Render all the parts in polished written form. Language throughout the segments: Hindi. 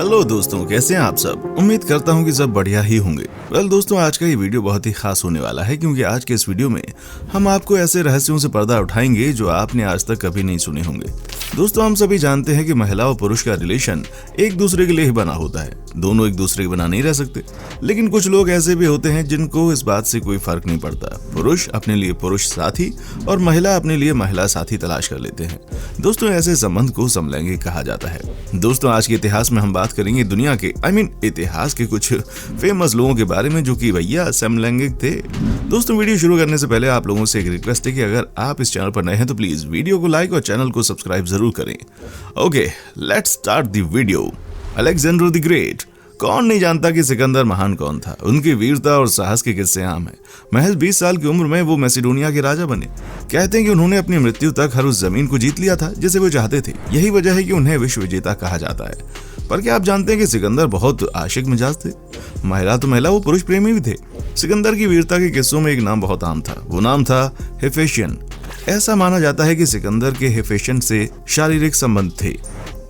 हेलो दोस्तों, कैसे हैं आप सब। उम्मीद करता हूं कि सब बढ़िया ही होंगे। दोस्तों, आज का ये वीडियो बहुत ही खास होने वाला है क्योंकि आज के इस वीडियो में हम आपको ऐसे रहस्यों से पर्दा उठाएंगे जो आपने आज तक कभी नहीं सुने होंगे। दोस्तों, हम सभी जानते हैं कि महिला और पुरुष का रिलेशन एक दूसरे के लिए ही बना होता है। दोनों एक दूसरे के बिना नहीं रह सकते, लेकिन कुछ लोग ऐसे भी होते हैं जिनको इस बात से कोई फर्क नहीं पड़ता। पुरुष अपने लिए पुरुष साथी और महिला अपने लिए महिला साथी तलाश कर लेते हैं। दोस्तों, ऐसे संबंध को समलैंगिक कहा जाता है। दोस्तों, आज के इतिहास में हम बात करेंगे दुनिया के इतिहास के कुछ फेमस लोगों के बारे में जो कि भैया समलैंगिक थे। दोस्तों, वीडियो शुरू करने से पहले आप लोगों से एक रिक्वेस्ट है कि अगर आप इस चैनल पर नए हैं तो प्लीज वीडियो को लाइक और चैनल को सब्सक्राइब जरूर करें। Okay, let's start the video. Alexander the great. कौन नहीं जानता कि सिकंदर महान कौन था। उनकी वीरता और साहस के किस्से आम हैं। महज 20 साल की उम्र में वो मैसिडोनिया के राजा बने। कहते हैं कि उन्होंने अपनी मृत्यु तक हर उस जमीन को जीत लिया था जिसे वो चाहते थे। यही वजह है कि उन्हें विश्व विजेता कहा जाता है। पर क्या आप जानते हैं कि सिकंदर बहुत आशिक मिजाज थे। महिला तो महिला, वो पुरुष प्रेमी भी थे। सिकंदर की वीरता के किस्सों में एक नाम बहुत आम था। वो नाम था हेफेशियन। ऐसा माना जाता है कि सिकंदर के हेफेशियन से शारीरिक संबंध थे।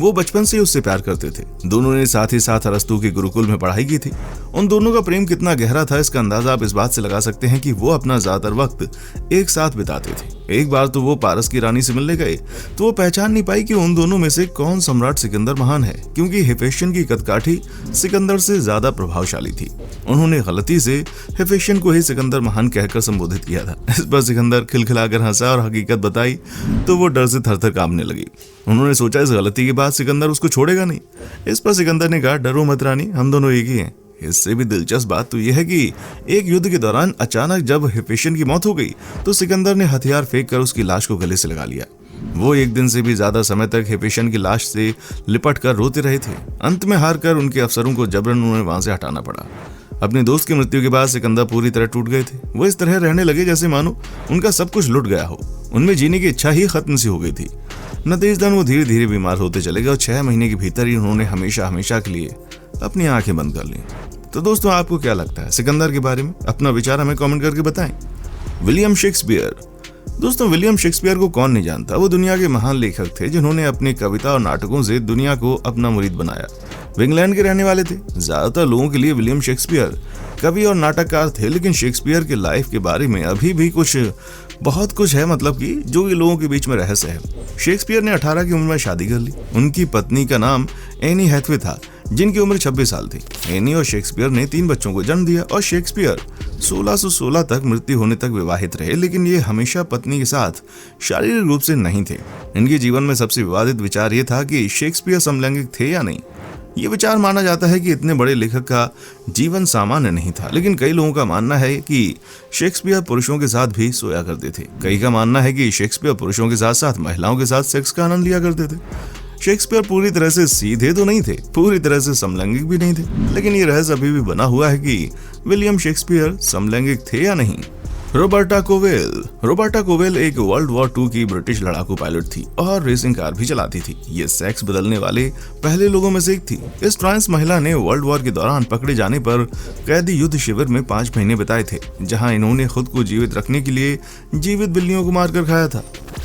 वो बचपन से उससे प्यार करते थे। दोनों ने साथ ही साथ अरस्तु के गुरुकुल में पढ़ाई की थी। उन दोनों का प्रेम कितना गहरा था इसका अंदाजा आप इस बात से लगा सकते हैं कि वो अपना ज्यादातर वक्त एक साथ बिताते थे। एक बार तो वो पारस की रानी से मिलने गए तो वो पहचान नहीं पाई कि उन दोनों में से कौन सम्राट सिकंदर महान है, क्योंकि हेफेशियन की कदकाठी सिकंदर से ज्यादा प्रभावशाली थी। उन्होंने गलती से हेफेशियन को ही सिकंदर महान कहकर संबोधित किया था। इस पर सिकंदर खिलखिलाकर हंसा और हकीकत बताई तो वो डर से थरथर कांपने लगी। उन्होंने सोचा इस गलती के बाद सिकंदर उसको छोड़ेगा नहीं। इस पर सिकंदर ने कहा, डरो मत रानी, हम दोनों एक ही हैं। इससे भी दिलचस्प बात तो यह है कि एक युद्ध के दौरान अचानक जब हेफेशियन की मौत हो गई तो सिकंदर ने हथियार फेंक कर उसकी लाश को गले से लगा लिया। वो एक दिन से भी ज्यादा समय तक हेफेशियन की लाश से लिपट कर रोते रहे थे। अंत में हार कर उनके अफसरों को जबरन उन्हें वहां से हटाना पड़ा। अपने दोस्त की मृत्यु के बाद सिकंदर पूरी तरह टूट गए थे। वो इस तरह रहने लगे जैसे मानो उनका सब कुछ लुट गया हो। उनमें जीने की इच्छा ही खत्म सी हो गई थी। नतीजतन वो धीरे धीरे बीमार होते चले गए और 6 महीने के भीतर ही उन्होंने हमेशा हमेशा के लिए अपनी आंखें बंद कर ली। तो दोस्तों, आपको क्या लगता है सिकंदर के बारे में? अपना विचार हमें कमेंट करके बताएं। William Shakespeare. दोस्तों, विलियम शेक्सपियर को कौन नहीं जानता। वो दुनिया के महान लेखक थे जिन्होंने अपनी कविता और नाटकों से दुनिया को अपना मुरीद बनाया। वे इंग्लैंड के रहने वाले थे। ज्यादातर लोगों के लिए विलियम शेक्सपियर कवि और नाटककार थे, लेकिन शेक्सपियर के लाइफ के बारे में अभी भी बहुत कुछ है, मतलब कि जो ये लोगों के बीच में रहस्य है। शेक्सपियर ने 18 की उम्र में शादी कर ली। उनकी पत्नी का नाम एनी हैथवे था, जिनकी उम्र 26 साल थी। एनी और शेक्सपियर ने 3 बच्चों को जन्म दिया और शेक्सपियर 1616 तक मृत्यु होने तक विवाहित रहे, लेकिन ये हमेशा पत्नी के साथ शारीरिक रूप से नहीं थे। इनके जीवन में सबसे विवादित विचार ये था कि शेक्सपियर समलैंगिक थे या नहीं। ये विचार माना जाता है कि इतने बड़े लेखक का जीवन सामान्य नहीं था, लेकिन कई लोगों का मानना है कि शेक्सपियर पुरुषों के साथ भी सोया करते थे। कई का मानना है कि शेक्सपियर पुरुषों के साथ साथ महिलाओं के साथ सेक्स का आनंद लिया करते थे। शेक्सपियर पूरी तरह से सीधे तो नहीं थे, पूरी तरह से समलैंगिक भी नहीं थे, लेकिन ये रहस्य अभी भी बना हुआ है कि विलियम शेक्सपियर समलैंगिक थे या नहीं। Roberta Cowell. रोबर्टा कोवेल एक वर्ल्ड वॉर 2 की ब्रिटिश लड़ाकू पायलट थी और रेसिंग कार भी चलाती थी। ये सेक्स बदलने वाले पहले लोगों में से एक थी। इस ट्रांस महिला ने वर्ल्ड वॉर के दौरान पकड़े जाने पर कैदी युद्ध शिविर में 5 महीने बिताए थे, जहां इन्होंने खुद को जीवित रखने के लिए जीवित बिल्लियों को मारकर खाया था।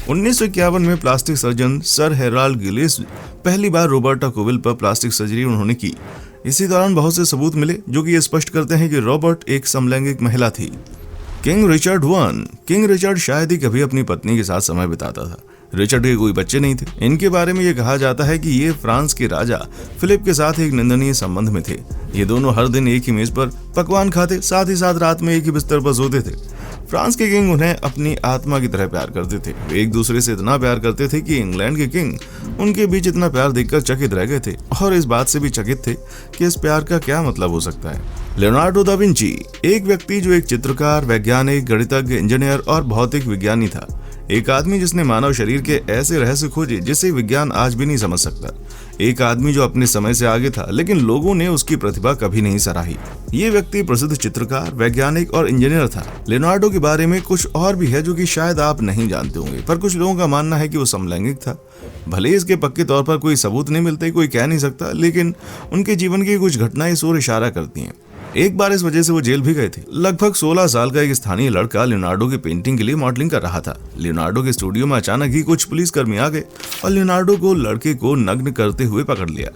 1951 में plastic surgeon sir Herald Gillies पहली बार रोबर्टा कोवेल पर प्लास्टिक सर्जरी उन्होंने की। इसी दौरान बहुत से सबूत मिले जो कि ये स्पष्ट करते हैं कि रॉबर्ट एक समलैंगिक महिला थी। King Richard I। King Richard शायद ही कभी अपनी पत्नी के साथ समय बिताता था। रिचर्ड के कोई बच्चे नहीं थे। इनके बारे में यह कहा जाता है कि ये फ्रांस के राजा फिलिप के साथ एक निंदनीय संबंध में थे। ये दोनों हर दिन एक ही मेज पर पकवान खाते, साथ ही साथ रात में एक ही बिस्तर पर सोते थे। फ्रांस के किंग उन्हें अपनी आत्मा की तरह प्यार करते थे। वे एक दूसरे से इतना प्यार करते थे कि इंग्लैंड के किंग उनके बीच इतना प्यार देखकर चकित रह गए थे और इस बात से भी चकित थे कि इस प्यार का क्या मतलब हो सकता है। Leonardo da Vinci. एक व्यक्ति जो एक चित्रकार, वैज्ञानिक, गणितज्ञ, इंजीनियर और भौतिक विज्ञानी था। एक आदमी जिसने मानव शरीर के ऐसे रहस्य खोजे जिसे विज्ञान आज भी नहीं समझ सकता। एक आदमी जो अपने समय से आगे था, लेकिन लोगों ने उसकी प्रतिभा कभी नहीं सराही। ये व्यक्ति प्रसिद्ध चित्रकार, वैज्ञानिक और इंजीनियर था। लियोनार्डो के बारे में कुछ और भी है जो कि शायद आप नहीं जानते होंगे, पर कुछ लोगों का मानना है कि वो समलैंगिक था। भले ही इसके पक्के तौर पर कोई सबूत नहीं मिलते, कोई कह नहीं सकता, लेकिन उनके जीवन की कुछ घटनाएं इस ओर इशारा करती हैं। एक बार इस वजह से वो जेल भी गए थे। लगभग 16 साल का एक स्थानीय लड़का लियोनार्डो की पेंटिंग के लिए मॉडलिंग कर रहा था। लियोनार्डो के स्टूडियो में अचानक ही कुछ पुलिसकर्मी आ गए और लियोनार्डो को लड़के को नग्न करते हुए पकड़ लिया।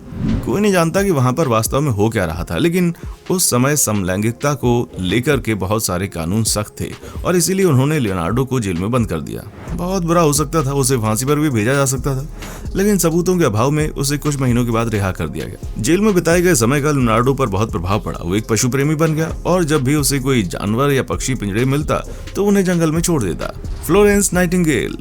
कोई नहीं जानता कि वहां पर वास्तव में हो क्या रहा था, लेकिन उस समय समलैंगिकता को लेकर के बहुत सारे कानून सख्त थे और इसीलिए उन्होंने लियोनार्डो को जेल में बंद कर दिया। बहुत बुरा हो सकता था, उसे फांसी पर भी भेजा जा सकता था, लेकिन सबूतों के अभाव में उसे कुछ महीनों के बाद रिहा कर दिया गया। जेल में बिताए गए समय का लियोनार्डो पर बहुत प्रभाव पड़ा। वो एक पशु प्रेमी बन गया और जब भी उसे कोई जानवर या पक्षी पिंजरे मिलता तो उन्हें जंगल में छोड़ देता। Florence Nightingale.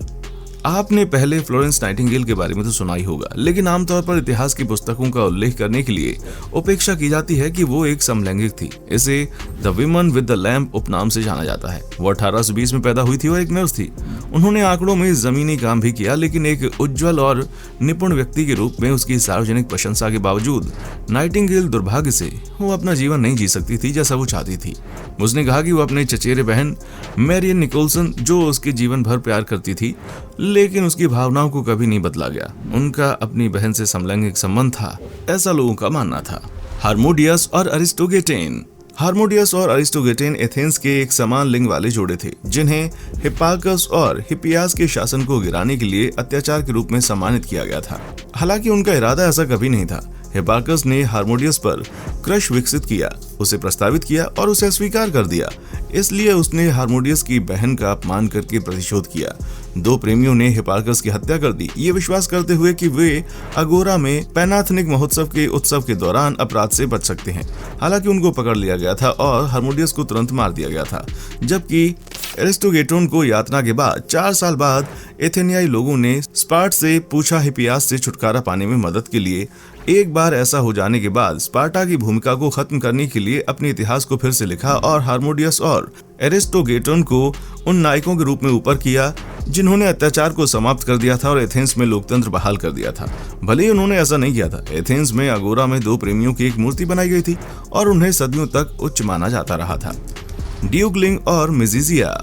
आपने पहले फ्लोरेंस नाइटिंगेल के बारे में तो सुना ही होगा, लेकिन आमतौर पर इतिहास की पुस्तकों का उल्लेख करने के लिए उपेक्षा की जाती है कि वो एक समलैंगिक थी। इसे the women with the lamp उपनाम से जाना जाता है। वो 1820 में पैदा हुई थी और एक नर्स थी। उन्होंने आंकड़ों में जमीनी काम भी किया, लेकिन एक उज्जवल और निपुण व्यक्ति के रूप में उसकी सार्वजनिक प्रशंसा के बावजूद नाइटिंगेल दुर्भाग्य से वो अपना जीवन नहीं जी सकती थी जैसा वो चाहती थी। उसने कहा कि वो अपने चचेरे बहन मैरियन निकोलसन, जो उसके जीवन भर प्यार करती थी, लेकिन उसकी भावनाओं को कभी नहीं बदला गया। उनका अपनी बहन से समलैंगिक संबंध था, ऐसा लोगों का मानना था। हार्मोडियस और अरिस्टोगेटेन। हार्मोडियस और अरिस्टोगेटेन एथेंस के एक समान लिंग वाले जोड़े थे, जिन्हें हिप्पार्कस और हिप्पियास के शासन को गिराने के लिए अत्याचार के रूप में सम्मानित किया गया था। हालांकि उनका इरादा ऐसा कभी नहीं था। हिप्पार्कस ने हार्मोडियस पर क्रश विकसित किया, उसे प्रस्तावित किया और उसे स्वीकार कर दिया। इसलिए उसने हार्मोडियस की बहन का अपमान करके प्रतिशोध किया। दो प्रेमियों ने हिप्पार्कस की हत्या कर दी, ये विश्वास करते हुए कि वे अगोरा में पैनाथनिक महोत्सव के उत्सव के दौरान अपराध से बच सकते हैं। हालांकि उनको पकड़ लिया गया था और हार्मोडियस को तुरंत मार दिया गया था, जबकि एरिस्टोगेटोन को यातना के बाद 4 साल बाद एथेनियाई लोगों ने स्पार्ट से पूछा हिप्पियास से छुटकारा पाने में मदद के लिए। एक बार ऐसा हो जाने के बाद स्पार्टा की भूमिका को खत्म करने के लिए अपने इतिहास को फिर से लिखा और हार्मोडियस और एरिस्टोगेटोन को उन नायकों के रूप में ऊपर किया जिन्होंने अत्याचार को समाप्त कर दिया था और एथेंस में लोकतंत्र बहाल कर दिया था। भले ही उन्होंने ऐसा नहीं किया था। एथेंस में अगोरा में 2 प्रेमियों की एक मूर्ति बनाई गई थी और उन्हें सदियों तक उच्च माना जाता रहा था। ड्यूकलिंग और मिजिजिया।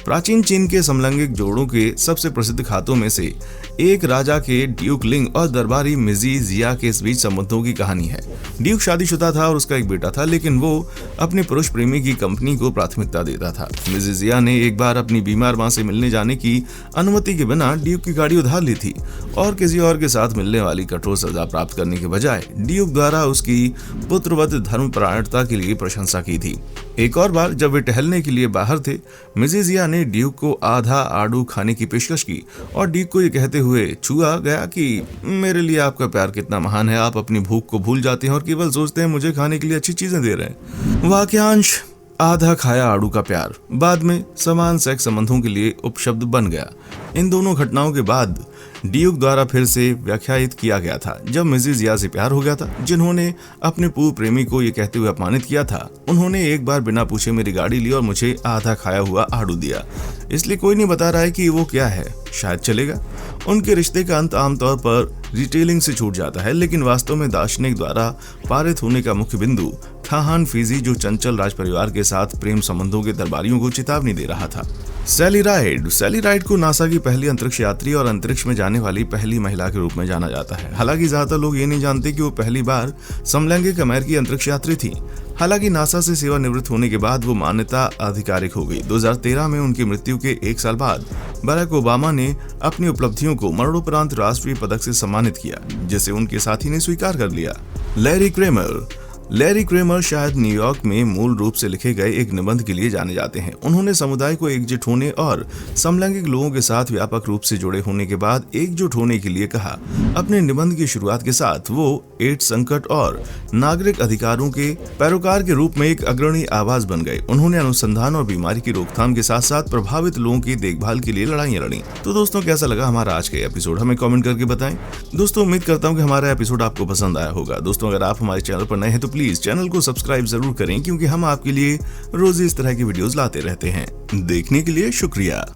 प्राचीन चीन के समलैंगिक जोड़ों के सबसे प्रसिद्ध खातों में से एक राजा के ड्यूक लिंग और दरबारी मिजिजिया के बीच संबंधों की कहानी है। ड्यूक शादीशुदा था और उसका एक बेटा था, लेकिन वो अपने पुरुष प्रेमी की कंपनी को प्राथमिकता देता था। मिजिजिया ने एक बार अपनी बीमार मां से मिलने जाने की अनुमति के बिना ड्यूक की गाड़ी उधार ली थी और किसी और के साथ मिलने वाली कठोर सजा प्राप्त करने के बजाय ड्यूक द्वारा उसकी पुत्रवत धर्मपरायणता के लिए प्रशंसा की थी। एक और बार जब वे टहलने के लिए बाहर थे, मिजिजिया ने ड्यूक को आधा आड़ू खाने की पेशकश की और ड्यूक को ये कहते हुए छुआ गया कि मेरे लिए आपका प्यार कितना महान है। आप अपनी भूख को भूल जाते हैं और केवल सोचते हैं मुझे खाने के लिए अच्छी चीजें दे रहे हैं। वाक्यांश आधा खाया आड़ू का प्यार बाद में समान सेक्स संबंधों के लिए उपशब्द बन गया। इन दोनों घटनाओं के बाद ड्यूक द्वारा फिर से व्याख्यायित किया गया था जब मिजिजिया से प्यार हो गया था, जिन्होंने अपने पूर्व प्रेमी को ये कहते हुए अपमानित किया था, उन्होंने एक बार बिना पूछे मेरी गाड़ी ली और मुझे आधा खाया हुआ आड़ू दिया। इसलिए कोई नहीं बता रहा है कि वो क्या है, शायद चलेगा। उनके रिश्ते का अंत आमतौर पर रिटेलिंग से छूट जाता है, लेकिन वास्तव में दार्शनिक द्वारा पारित होने का मुख्य बिंदु ठाहान फीजी, जो चंचल राजपरिवार के साथ प्रेम संबंधों के दरबारियों को चेतावनी दे रहा था। सैली राइड। सैली राइड को नासा की पहली अंतरिक्ष यात्री और अंतरिक्ष में जाने वाली पहली महिला के रूप में जाना जाता है। हालांकि ज्यादातर लोग ये नहीं जानते कि वो पहली बार समलैंगिक अमेरिकी अंतरिक्ष यात्री थी। हालांकि नासा से सेवानिवृत्त होने के बाद वो मान्यता आधिकारिक हो गई। 2013 में उनकी मृत्यु के 1 साल बाद बराक ओबामा ने अपनी उपलब्धियों को मरणोपरांत राष्ट्रीय पदक से सम्मानित किया, जिसे उनके साथी ने स्वीकार कर लिया। Larry Kramer. लैरी क्रेमर शायद न्यूयॉर्क में मूल रूप से लिखे गए एक निबंध के लिए जाने जाते हैं। उन्होंने समुदाय को एकजुट होने और समलैंगिक लोगों के साथ व्यापक रूप से जुड़े होने के बाद एकजुट होने के लिए कहा। अपने निबंध की शुरुआत के साथ वो एड्स संकट और नागरिक अधिकारों के पैरोकार के रूप में एक अग्रणी आवाज बन गए। उन्होंने अनुसंधान और बीमारी की रोकथाम के साथ साथ प्रभावित लोगों की देखभाल के लिए लड़ाइयां लड़ी। तो दोस्तों, कैसा लगा हमारा आज का एपिसोड, हमें कमेंट करके बताएं। दोस्तों, उम्मीद करता हूं कि हमारा एपिसोड आपको पसंद आया होगा। दोस्तों, अगर आप हमारे चैनल पर नए हैं तो प्लीज चैनल को सब्सक्राइब जरूर करें, क्योंकि हम आपके लिए रोज इस तरह की वीडियोस लाते रहते हैं। देखने के लिए शुक्रिया।